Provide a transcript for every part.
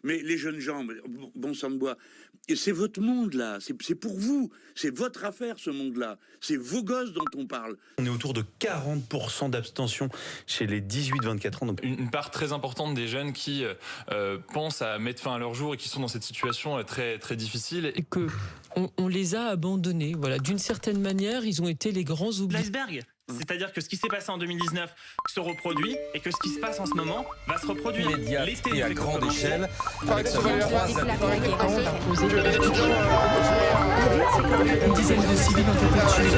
Mais les jeunes gens, bon sang de bois, et c'est votre monde là, c'est pour vous, c'est votre affaire ce monde-là, c'est vos gosses dont on parle. On est autour de 40% d'abstention chez les 18-24 ans. Donc une part très importante des jeunes qui pensent à mettre fin à leur jour et qui sont dans cette situation très, très difficile. Et que on les a abandonnés. Voilà, d'une certaine manière, ils ont été les grands oubliés. L'iceberg. C'est-à-dire que ce qui s'est passé en 2019 se reproduit et que ce qui se passe en ce moment va se reproduire. L'été et à grande échelle. Une dizaine de civils ont été tués.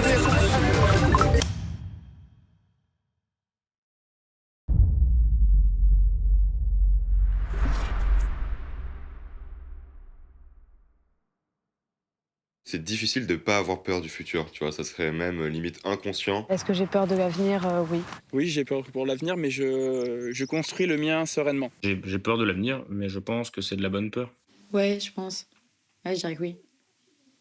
C'est difficile de pas avoir peur du futur, tu vois, ça serait même limite inconscient. Est-ce que j'ai peur de l'avenir? Oui. Oui, j'ai peur pour l'avenir, mais je construis le mien sereinement. J'ai peur de l'avenir, mais je pense que c'est de la bonne peur. Ouais, je pense. Ouais, je dirais que oui.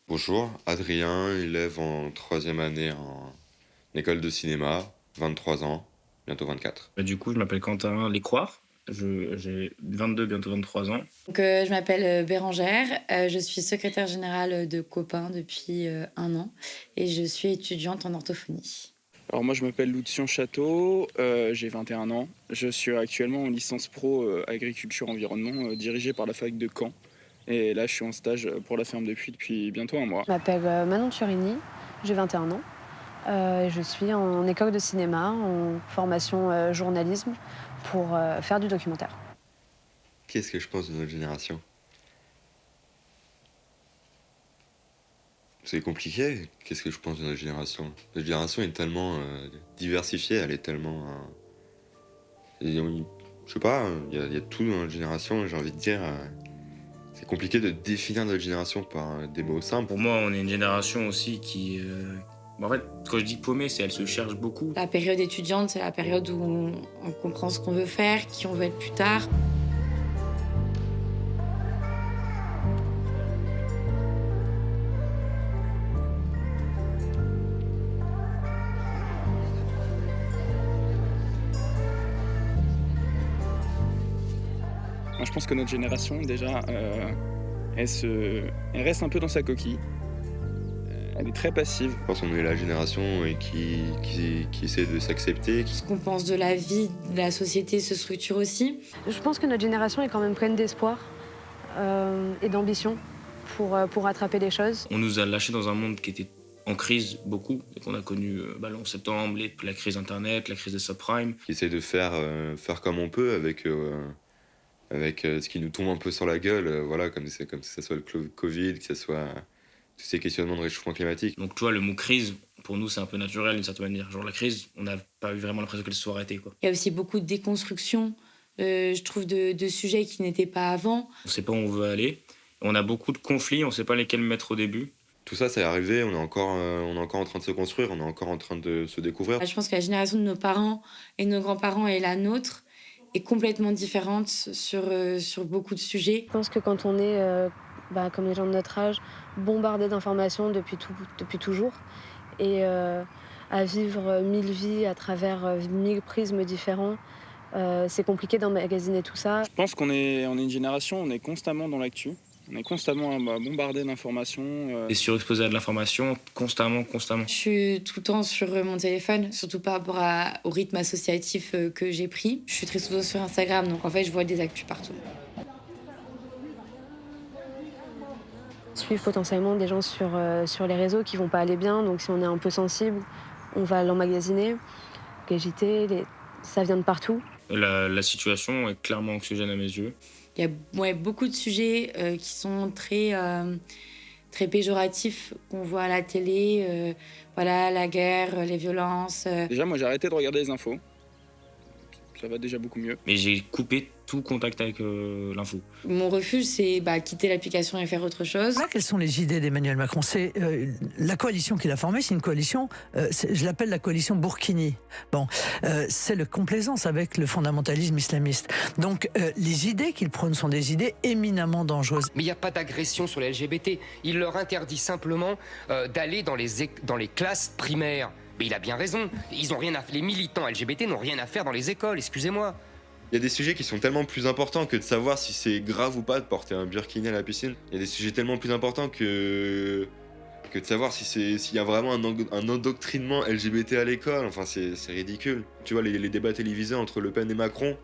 Bonjour, Adrien, élève en 3e année en école de cinéma, 23 ans, bientôt 24. Du coup, je m'appelle Quentin Lécroire, j'ai 22, bientôt 23 ans. Donc, je m'appelle Bérangère, je suis secrétaire générale de Copain depuis 1 an et je suis étudiante en orthophonie. Alors moi, je m'appelle Loutien Château, j'ai 21 ans. Je suis actuellement en licence pro agriculture-environnement dirigée par la fac de Caen. Et là, je suis en stage pour la ferme depuis bientôt 1 mois. Je m'appelle Manon Turini, j'ai 21 ans. Je suis en école de cinéma, en formation journalisme pour faire du documentaire. Qu'est-ce que je pense de notre génération? C'est compliqué. Qu'est-ce que je pense de notre génération? Notre génération est tellement diversifiée, elle est tellement... je sais pas, il y a tout dans notre génération, j'ai envie de dire... c'est compliqué de définir notre génération par des mots simples. Pour moi, on est une génération aussi qui... En fait, quand je dis paumée, c'est elle se cherche beaucoup. La période étudiante, c'est la période où on comprend ce qu'on veut faire, qui on veut être plus tard. Moi, je pense que notre génération, déjà, elle reste un peu dans sa coquille. Elle est très passive. Je pense qu'on est la génération qui essaie de s'accepter. Ce qu'on pense de la vie, de la société se structure aussi. Je pense que notre génération est quand même pleine d'espoir et d'ambition pour attraper les choses. On nous a lâchés dans un monde qui était en crise beaucoup, et qu'on a connu le 11 septembre, la crise Internet, la crise des subprimes. Qui essaie de faire comme on peut avec ce qui nous tombe un peu sur la gueule, voilà, comme que ce soit le Covid, que ce soit tous ces questionnements de réchauffement climatique. Donc tu vois, le mot crise, pour nous, c'est un peu naturel d'une certaine manière. Genre la crise, on n'a pas eu vraiment l'impression qu'elle se soit arrêtée, quoi. Il y a aussi beaucoup de déconstruction, je trouve, de sujets qui n'étaient pas avant. On ne sait pas où on veut aller. On a beaucoup de conflits, on ne sait pas lesquels mettre au début. Tout ça, c'est arrivé, on est encore en train de se construire, on est encore en train de se découvrir. Je pense que la génération de nos parents et de nos grands-parents et la nôtre est complètement différente sur beaucoup de sujets. Je pense que quand on est, comme les gens de notre âge, bombardés d'informations depuis toujours, et à vivre 1000 vies à travers 1000 prismes différents, c'est compliqué d'emmagasiner tout ça. Je pense qu'on est une génération, on est constamment dans l'actu. On est constamment bombardé d'informations. Et surexposé à de l'information, constamment. Je suis tout le temps sur mon téléphone, surtout par rapport au rythme associatif que j'ai pris. Je suis très souvent sur Instagram, donc en fait, je vois des actus partout. Suivre potentiellement des gens sur les réseaux qui vont pas aller bien, donc si on est un peu sensible, on va l'emmagasiner. Les JT, ça vient de partout. La situation est clairement anxiogène à mes yeux. Il y a beaucoup de sujets qui sont très péjoratifs qu'on voit à la télé. Voilà, la guerre, les violences. Déjà, moi, j'ai arrêté de regarder les infos. Ça va déjà beaucoup mieux. Mais j'ai coupé tout contact avec l'info. Mon refuge, c'est quitter l'application et faire autre chose. Là, quelles sont les idées d'Emmanuel Macron? C'est la coalition qu'il a formée, c'est une coalition, je l'appelle la coalition Burkini. Bon, c'est le complaisance avec le fondamentalisme islamiste. Donc, les idées qu'il prône sont des idées éminemment dangereuses. Mais il n'y a pas d'agression sur les LGBT. Il leur interdit simplement d'aller dans les classes primaires. Mais il a bien raison. Les militants LGBT n'ont rien à faire dans les écoles, excusez-moi. Il y a des sujets qui sont tellement plus importants que de savoir si c'est grave ou pas de porter un burkini à la piscine. Il y a des sujets tellement plus importants que de savoir s'il y a vraiment un endoctrinement LGBT à l'école. Enfin, c'est ridicule. Tu vois, les débats télévisés entre Le Pen et Macron,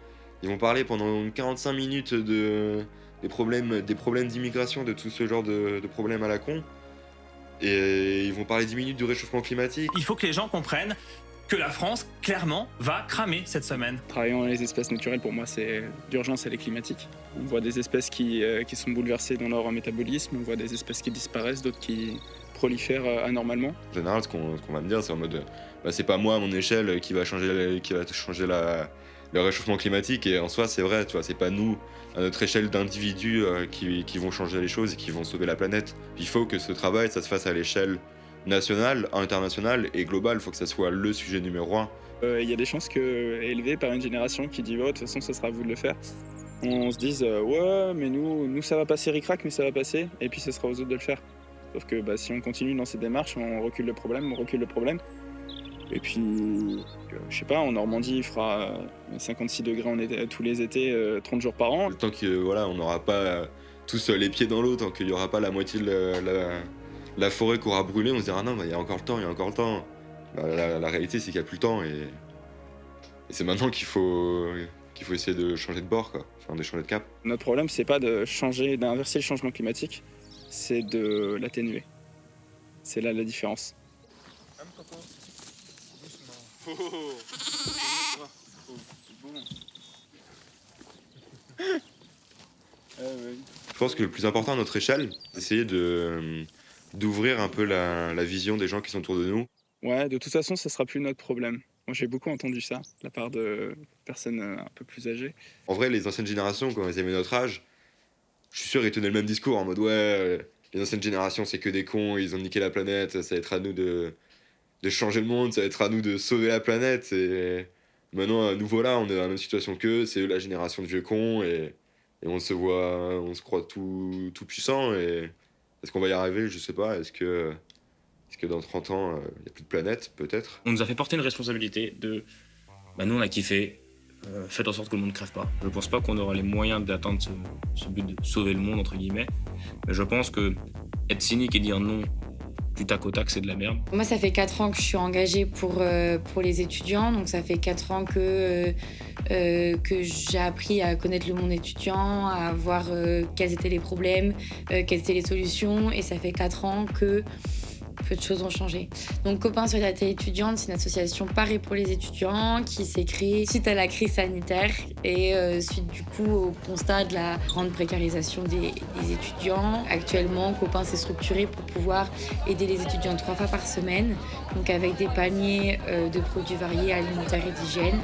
ils vont parler pendant 45 minutes des problèmes d'immigration, de tout ce genre de problèmes à la con. Et ils vont parler 10 minutes du réchauffement climatique. Il faut que les gens comprennent que la France, clairement, va cramer cette semaine. Travaillant dans les espaces naturels, pour moi, c'est d'urgence, elle est climatique. On voit des espèces qui sont bouleversées dans leur métabolisme, on voit des espèces qui disparaissent, d'autres qui prolifèrent anormalement. En général, ce qu'on va me dire, c'est en mode c'est pas moi à mon échelle qui va changer le réchauffement climatique, et en soi c'est vrai, tu vois, c'est pas nous à notre échelle d'individus qui vont changer les choses et qui vont sauver la planète. Il faut que ce travail, ça se fasse à l'échelle nationale, internationale et globale. Il faut que ça soit le sujet numéro 1. Il y a des chances que, élevés par une génération qui dit oh, de toute façon ça sera à vous de le faire, on se dise ouais mais nous ça va passer ric-rac, mais ça va passer, et puis ce sera aux autres de le faire. Sauf que si on continue dans ces démarches, on recule le problème. Et puis, je sais pas, en Normandie, il fera 56 degrés tous les étés, 30 jours par an. Tant que voilà, on n'aura pas tous les pieds dans l'eau, tant qu'il n'y aura pas la moitié de la forêt qui aura brûlé, on se dira non, il y a encore le temps. La réalité, c'est qu'il n'y a plus le temps, et c'est maintenant qu'il faut essayer de changer de bord, quoi. Enfin, de changer de cap. Notre problème, c'est pas d'inverser le changement climatique, c'est de l'atténuer. C'est là la différence. Je pense que le plus important à notre échelle, c'est d'essayer d'ouvrir un peu la vision des gens qui sont autour de nous. Ouais, de toute façon, ça sera plus notre problème. Moi, j'ai beaucoup entendu ça de la part de personnes un peu plus âgées. En vrai, les anciennes générations, quand elles avaient notre âge, je suis sûr qu'ils tenaient le même discours en mode ouais, les anciennes générations, c'est que des cons, ils ont niqué la planète, ça va être à nous de changer le monde, ça va être à nous de sauver la planète. Et maintenant, à nouveau là, on est dans la même situation qu'eux, c'est eux la génération de vieux cons, et on se croit tout puissant. Et est-ce qu'on va y arriver? Je sais pas. Est-ce que dans 30 ans, il n'y a plus de planète? Peut-être. On nous a fait porter une responsabilité de nous on a kiffé, faites en sorte que le monde ne crève pas. Je pense pas qu'on aura les moyens d'atteindre ce but de sauver le monde, entre guillemets. Mais je pense que être cynique et dire non du tac au tac, c'est de la merde. Moi, ça fait 4 ans que je suis engagée pour les étudiants. Donc, ça fait 4 ans que j'ai appris à connaître le monde étudiant, à voir quels étaient les problèmes, quelles étaient les solutions. Et ça fait 4 ans que peu de choses ont changé. Donc, Copains Solidarité étudiante, c'est une association parée pour les étudiants qui s'est créée suite à la crise sanitaire et suite du coup au constat de la grande précarisation des étudiants. Actuellement, Copains s'est structuré pour pouvoir aider les étudiants 3 fois par semaine, donc avec des paniers de produits variés, alimentaires et d'hygiène.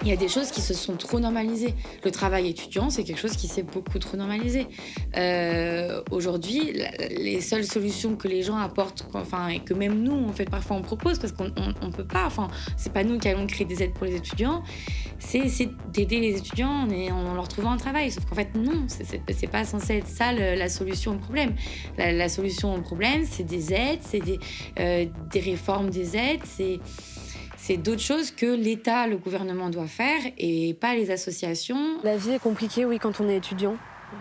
Il y a des choses qui se sont trop normalisées. Le travail étudiant, c'est quelque chose qui s'est beaucoup trop normalisé. Aujourd'hui, les seules solutions que les gens apportent, et que même nous, en fait, parfois on propose, parce qu'on peut pas, c'est pas nous qui allons créer des aides pour les étudiants, c'est d'aider les étudiants en leur trouvant un travail. Sauf qu'en fait, non, c'est pas censé être ça la solution au problème. La solution au problème, c'est des aides, c'est des réformes des aides, c'est d'autres choses que l'État, le gouvernement doit faire et pas les associations. La vie est compliquée, oui, quand on est étudiant.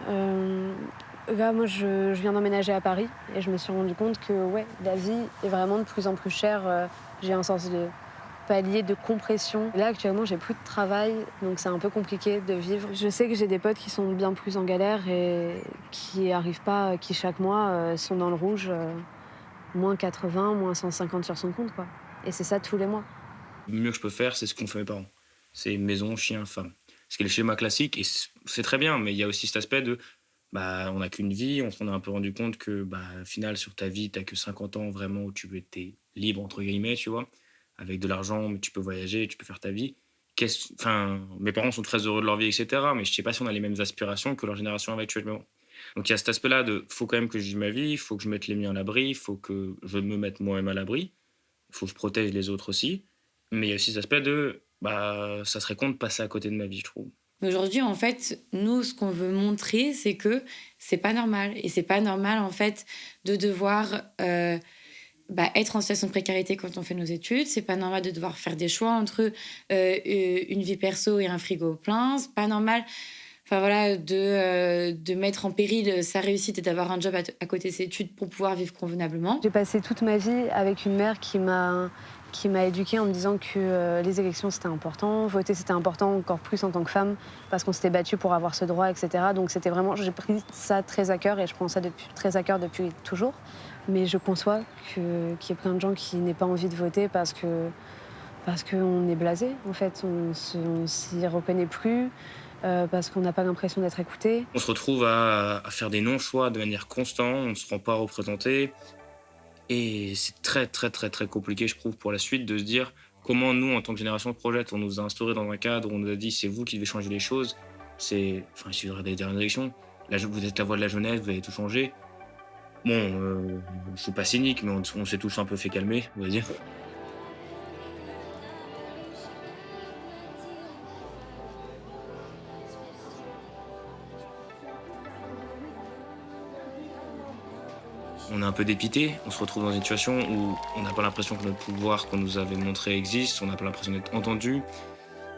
Là, moi, je viens d'emménager à Paris et je me suis rendu compte que la vie est vraiment de plus en plus chère. J'ai un sens de palier, de compression. Là, actuellement, j'ai plus de travail, donc c'est un peu compliqué de vivre. Je sais que j'ai des potes qui sont bien plus en galère et qui arrivent pas, qui chaque mois sont dans le rouge, moins 80, moins 150 sur son compte, quoi. Et c'est ça tous les mois. Le mieux que je peux faire, c'est ce qu'ont fait mes parents. C'est maison, chien, femme. Ce qui est le schéma classique, et c'est très bien, mais il y a aussi cet aspect de on n'a qu'une vie, on s'en a un peu rendu compte que au final, sur ta vie, t'as que 50 ans vraiment où tu es libre, entre guillemets, tu vois, avec de l'argent, mais tu peux voyager, tu peux faire ta vie. Mes parents sont très heureux de leur vie, etc., mais je sais pas si on a les mêmes aspirations que leur génération avait actuellement. Donc il y a cet aspect-là faut quand même que je vive ma vie, il faut que je mette les miens à l'abri, il faut que je me mette moi-même à l'abri, il faut que je protège les autres aussi. Mais il y a aussi cet aspect ça serait con de passer à côté de ma vie, je trouve. Mais aujourd'hui, en fait, nous, ce qu'on veut montrer, c'est que c'est pas normal. Et c'est pas normal, en fait, de devoir être en situation de précarité quand on fait nos études. C'est pas normal de devoir faire des choix entre une vie perso et un frigo plein. C'est pas normal de mettre en péril sa réussite et d'avoir un job à côté de ses études pour pouvoir vivre convenablement. J'ai passé toute ma vie avec une mère qui m'a éduquée en me disant que les élections c'était important, voter c'était important encore plus en tant que femme parce qu'on s'était battu pour avoir ce droit, etc. Donc c'était vraiment, j'ai pris ça très à cœur et je prends ça très à cœur depuis toujours. Mais je conçois qu'il y ait plein de gens qui n'aient pas envie de voter parce qu'on est blasé, en fait, on s'y reconnaît plus. Parce qu'on n'a pas l'impression d'être écouté. On se retrouve à faire des non-choix de manière constante, on ne se rend pas représenté. Et c'est très, très, très, très compliqué, je trouve, pour la suite, de se dire comment nous, en tant que génération de Project, on nous a instauré dans un cadre où on nous a dit c'est vous qui devez changer les choses. Il suffira d'aller dans une élection. Là, vous êtes la voix de la jeunesse, vous allez tout changer. Bon, je suis pas cynique, mais on s'est tous un peu fait calmer, on va dire. On est un peu dépité, on se retrouve dans une situation où on n'a pas l'impression que notre pouvoir qu'on nous avait montré existe, on n'a pas l'impression d'être entendu.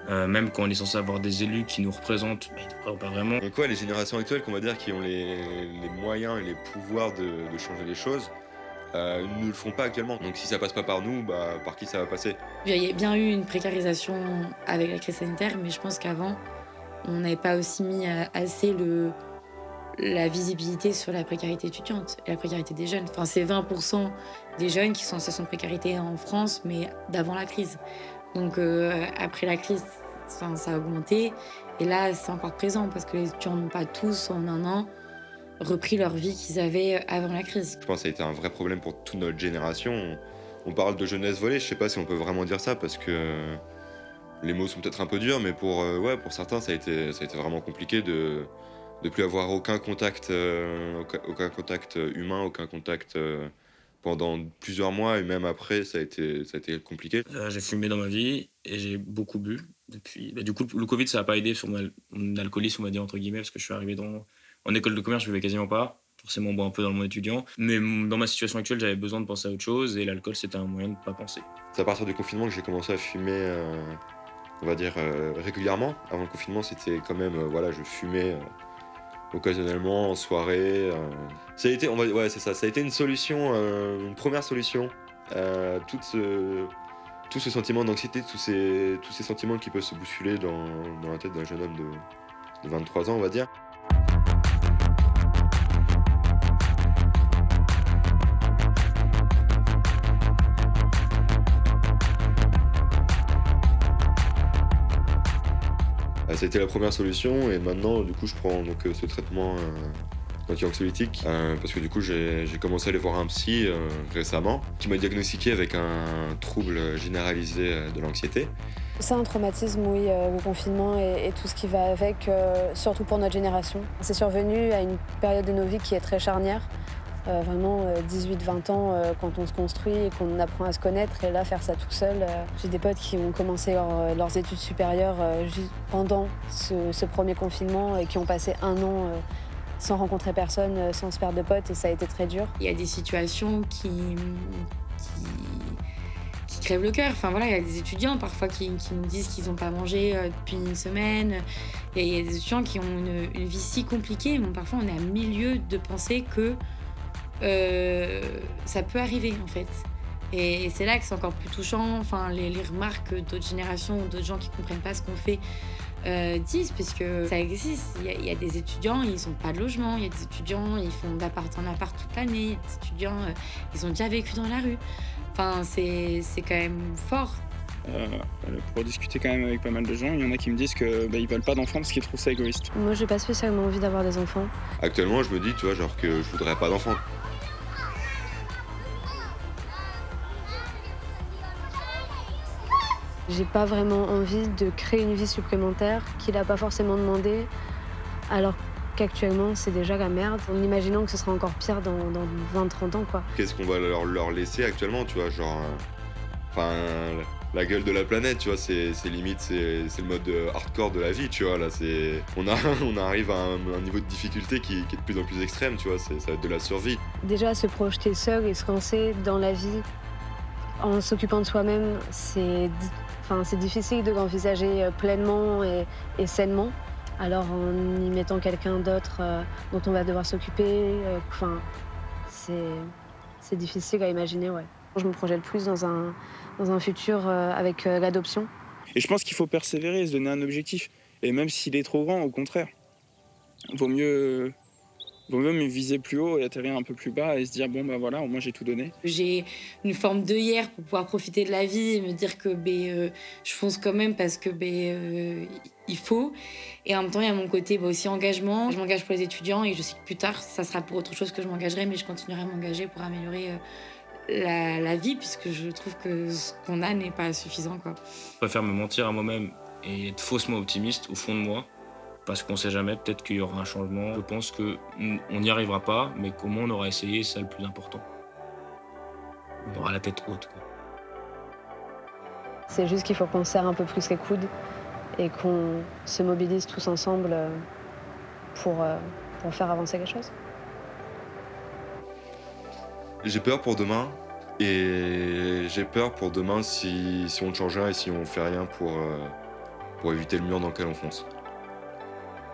Même quand on est censé avoir des élus qui nous représentent, ils ne représentent pas vraiment. Donc les générations actuelles, qu'on va dire, qui ont les moyens et les pouvoirs de changer les choses, ne le font pas actuellement. Donc si ça passe pas par nous, par qui ça va passer? Il y a bien eu une précarisation avec la crise sanitaire, mais je pense qu'avant, on n'avait pas aussi mis assez la visibilité sur la précarité étudiante et la précarité des jeunes. Enfin, c'est 20% des jeunes qui sont en situation de précarité en France, mais d'avant la crise. Donc après la crise, ça a augmenté. Et là, c'est encore présent parce que les étudiants n'ont pas tous, en un an, repris leur vie qu'ils avaient avant la crise. Je pense que ça a été un vrai problème pour toute notre génération. On parle de jeunesse volée, je sais pas si on peut vraiment dire ça parce que les mots sont peut-être un peu durs, mais pour certains, ça a été vraiment compliqué de plus avoir aucun contact humain, aucun contact pendant plusieurs mois, et même après, ça a été compliqué. J'ai fumé dans ma vie et j'ai beaucoup bu. Du coup, le Covid, ça n'a pas aidé sur mon alcoolisme, on va dire, entre guillemets, parce que je suis arrivé en école de commerce, je buvais quasiment pas. Forcément, on boit un peu dans le monde étudiant. Mais dans ma situation actuelle, j'avais besoin de penser à autre chose et l'alcool, c'était un moyen de ne pas penser. C'est à partir du confinement que j'ai commencé à fumer, on va dire, régulièrement. Avant le confinement, c'était quand même, je fumais occasionnellement, en soirée. Ça a été, ça a été une solution, une première solution. Tout ce sentiment d'anxiété, tous ces sentiments qui peuvent se bousculer dans la tête d'un jeune homme de 23 ans, on va dire. Ça a été la première solution et maintenant du coup je prends donc ce traitement anti-anxiolytique parce que du coup j'ai commencé à aller voir un psy récemment qui m'a diagnostiqué avec un trouble généralisé de l'anxiété. C'est un traumatisme, oui, le confinement et tout ce qui va avec, surtout pour notre génération. C'est survenu à une période de nos vies qui est très charnière. Vraiment 18-20 ans quand on se construit et qu'on apprend à se connaître, et là faire ça tout seul. J'ai des potes qui ont commencé leurs études supérieures juste pendant ce premier confinement et qui ont passé un an sans rencontrer personne, sans se perdre de potes, et ça a été très dur. Il y a des situations qui crèvent le cœur. Enfin voilà, il y a des étudiants parfois qui nous disent qu'ils n'ont pas mangé depuis une semaine. Et il y a des étudiants qui ont une vie si compliquée, mais parfois on est à milieu de penser que ça peut arriver en fait. Et c'est là que c'est encore plus touchant. Enfin, les remarques d'autres générations ou d'autres gens qui comprennent pas ce qu'on fait disent, parce que ça existe. Il y a des étudiants, ils n'ont pas de logement. Il y a des étudiants, ils font d'appart en appart toute l'année. Il y a des étudiants, ils ont déjà vécu dans la rue. Enfin, c'est quand même fort. Pour discuter quand même avec pas mal de gens, il y en a qui me disent que ils veulent pas d'enfants parce qu'ils trouvent ça égoïste. Moi, j'ai pas spécialement envie d'avoir des enfants. Actuellement, je me dis, tu vois, genre que je voudrais pas d'enfants. J'ai pas vraiment envie de créer une vie supplémentaire qu'il a pas forcément demandé, alors qu'actuellement c'est déjà la merde, en imaginant que ce sera encore pire dans 20-30 ans, quoi. Qu'est-ce qu'on va leur laisser actuellement, tu vois, genre... la gueule de la planète, tu vois, c'est limite, c'est le mode hardcore de la vie, tu vois, là, on arrive à un niveau de difficulté qui est de plus en plus extrême, tu vois, ça va être de la survie. Déjà, se projeter seul et se lancer dans la vie en s'occupant de soi-même, c'est difficile de l'envisager pleinement et sainement. Alors en y mettant quelqu'un d'autre dont on va devoir s'occuper, c'est difficile à imaginer, ouais. Je me projette plus dans un futur avec l'adoption. Et je pense qu'il faut persévérer et se donner un objectif. Et même s'il est trop grand, au contraire, vaut mieux me viser plus haut et atterrir un peu plus bas et se dire, bon, bah voilà, au moins j'ai tout donné. J'ai une forme d'œillère pour pouvoir profiter de la vie et me dire que je fonce quand même parce que il faut. Et en même temps, il y a mon côté aussi engagement. Je m'engage pour les étudiants et je sais que plus tard, ça sera pour autre chose que je m'engagerai, mais je continuerai à m'engager pour améliorer la vie, puisque je trouve que ce qu'on a n'est pas suffisant, quoi. Je préfère me mentir à moi-même et être faussement optimiste au fond de moi, parce qu'on sait jamais, peut-être qu'il y aura un changement. Je pense qu'on n'y arrivera pas, mais comment on aura essayé, c'est ça le plus important. On aura la tête haute, quoi. C'est juste qu'il faut qu'on serre un peu plus les coudes et qu'on se mobilise tous ensemble pour faire avancer les choses. J'ai peur pour demain, et j'ai peur pour demain si on ne change rien et si on fait rien pour éviter le mur dans lequel on fonce.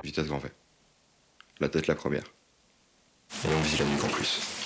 Vitesse grand V. La tête la première. Et on vise la nuque en plus.